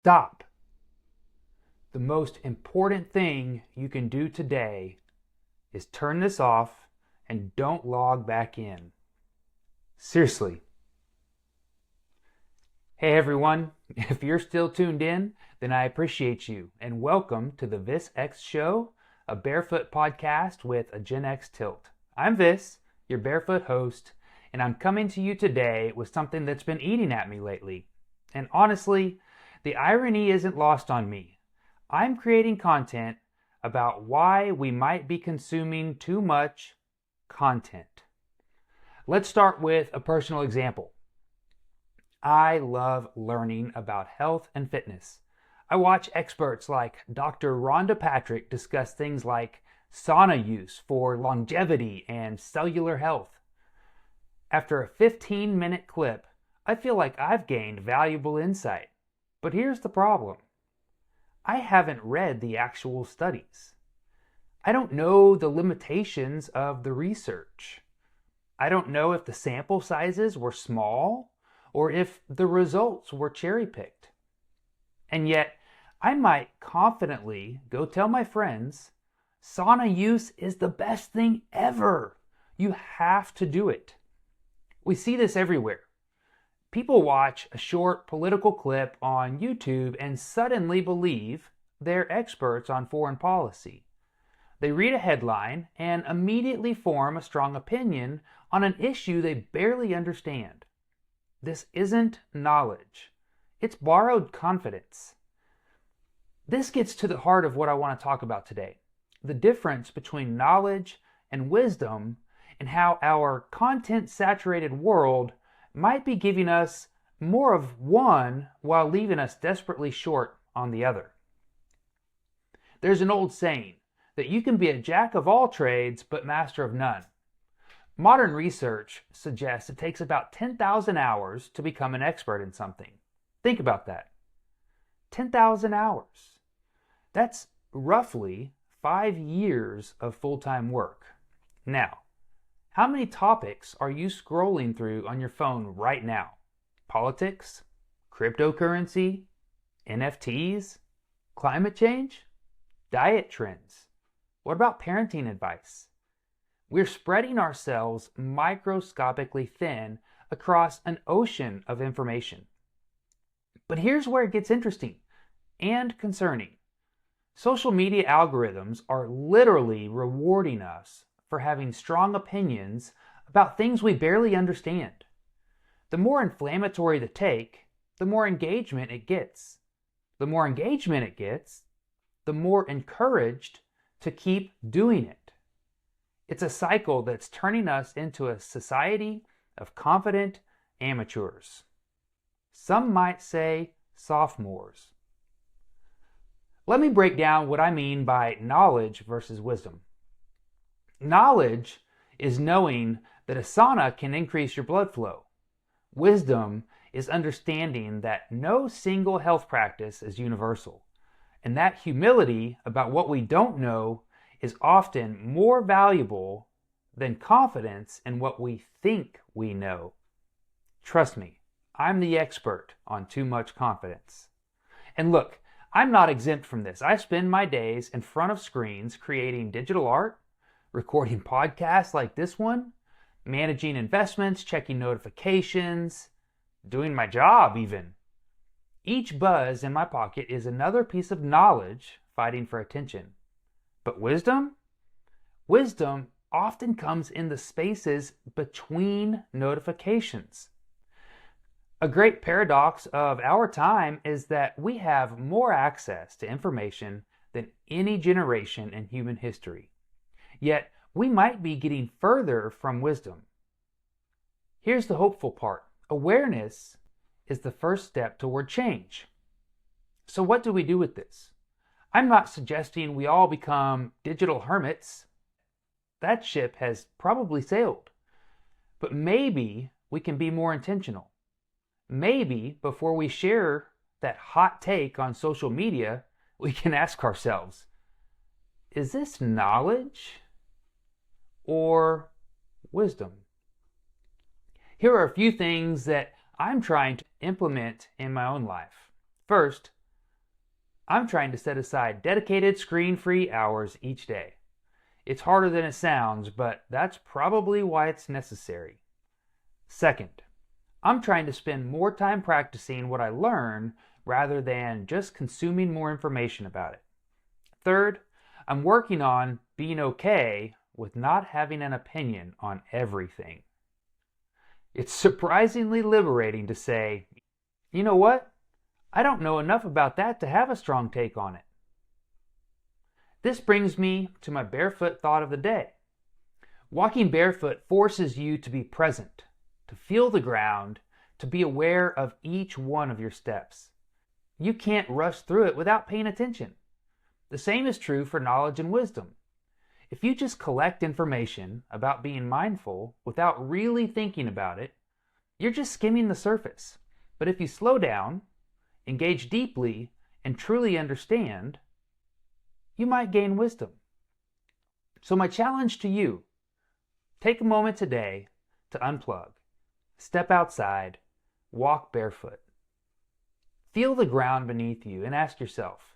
Stop. The most important thing you can do today is turn this off and don't log back in. Seriously. Hey everyone, if you're still tuned in, then I appreciate you and welcome to the VisX Show, a barefoot podcast with a Gen X tilt. I'm Vis, your barefoot host, and I'm coming to you today with something that's been eating at me lately. And honestly, the irony isn't lost on me. I'm creating content about why we might be consuming too much content. Let's start with a personal example. I love learning about health and fitness. I watch experts like Dr. Rhonda Patrick discuss things like sauna use for longevity and cellular health. After a 15-minute clip, I feel like I've gained valuable insight. But here's the problem. I haven't read the actual studies. I don't know the limitations of the research. I don't know if the sample sizes were small or if the results were cherry-picked. And yet, I might confidently go tell my friends, sauna use is the best thing ever. You have to do it. We see this everywhere. People watch a short political clip on YouTube and suddenly believe they're experts on foreign policy. They read a headline and immediately form a strong opinion on an issue they barely understand. This isn't knowledge. It's borrowed confidence. This gets to the heart of what I want to talk about today. The difference between knowledge and wisdom and how our content-saturated world might be giving us more of one while leaving us desperately short on the other. There's an old saying that you can be a jack of all trades but master of none. Modern research suggests it takes about 10,000 hours to become an expert in something. Think about that. 10,000 hours. That's roughly 5 years of full-time work. Now, how many topics are you scrolling through on your phone right now? Politics? Cryptocurrency? NFTs? Climate change? Diet trends? What about parenting advice? We're spreading ourselves microscopically thin across an ocean of information. But here's where it gets interesting and concerning. Social media algorithms are literally rewarding us for having strong opinions about things we barely understand. The more inflammatory the take, the more engagement it gets. The more engagement it gets, the more encouraged to keep doing it. It's a cycle that's turning us into a society of confident amateurs. Some might say sophomores. Let me break down what I mean by knowledge versus wisdom. Knowledge is knowing that a sauna can increase your blood flow. Wisdom is understanding that no single health practice is universal, and that humility about what we don't know is often more valuable than confidence in what we think we know. Trust me, I'm the expert on too much confidence. And look, I'm not exempt from this. I spend my days in front of screens creating digital art, recording podcasts like this one, managing investments, checking notifications, doing my job even. Each buzz in my pocket is another piece of knowledge fighting for attention. But wisdom? Wisdom often comes in the spaces between notifications. A great paradox of our time is that we have more access to information than any generation in human history. Yet, we might be getting further from wisdom. Here's the hopeful part. Awareness is the first step toward change. So what do we do with this? I'm not suggesting we all become digital hermits. That ship has probably sailed. But maybe we can be more intentional. Maybe before we share that hot take on social media, we can ask ourselves, is this knowledge or wisdom? Here are a few things that I'm trying to implement in my own life. First, I'm trying to set aside dedicated screen-free hours each day. It's harder than it sounds, but that's probably why it's necessary. Second, I'm trying to spend more time practicing what I learn rather than just consuming more information about it. Third, I'm working on being okay with not having an opinion on everything. It's surprisingly liberating to say, you know what? I don't know enough about that to have a strong take on it. This brings me to my barefoot thought of the day. Walking barefoot forces you to be present, to feel the ground, to be aware of each one of your steps. You can't rush through it without paying attention. The same is true for knowledge and wisdom. If you just collect information about being mindful without really thinking about it, you're just skimming the surface. But if you slow down, engage deeply, and truly understand, you might gain wisdom. So my challenge to you, take a moment today to unplug, step outside, walk barefoot. Feel the ground beneath you and ask yourself,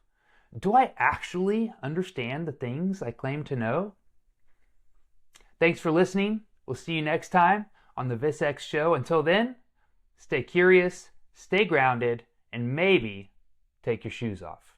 do I actually understand the things I claim to know? Thanks for listening. We'll see you next time on the VisX Show. Until then, stay curious, stay grounded, and maybe take your shoes off.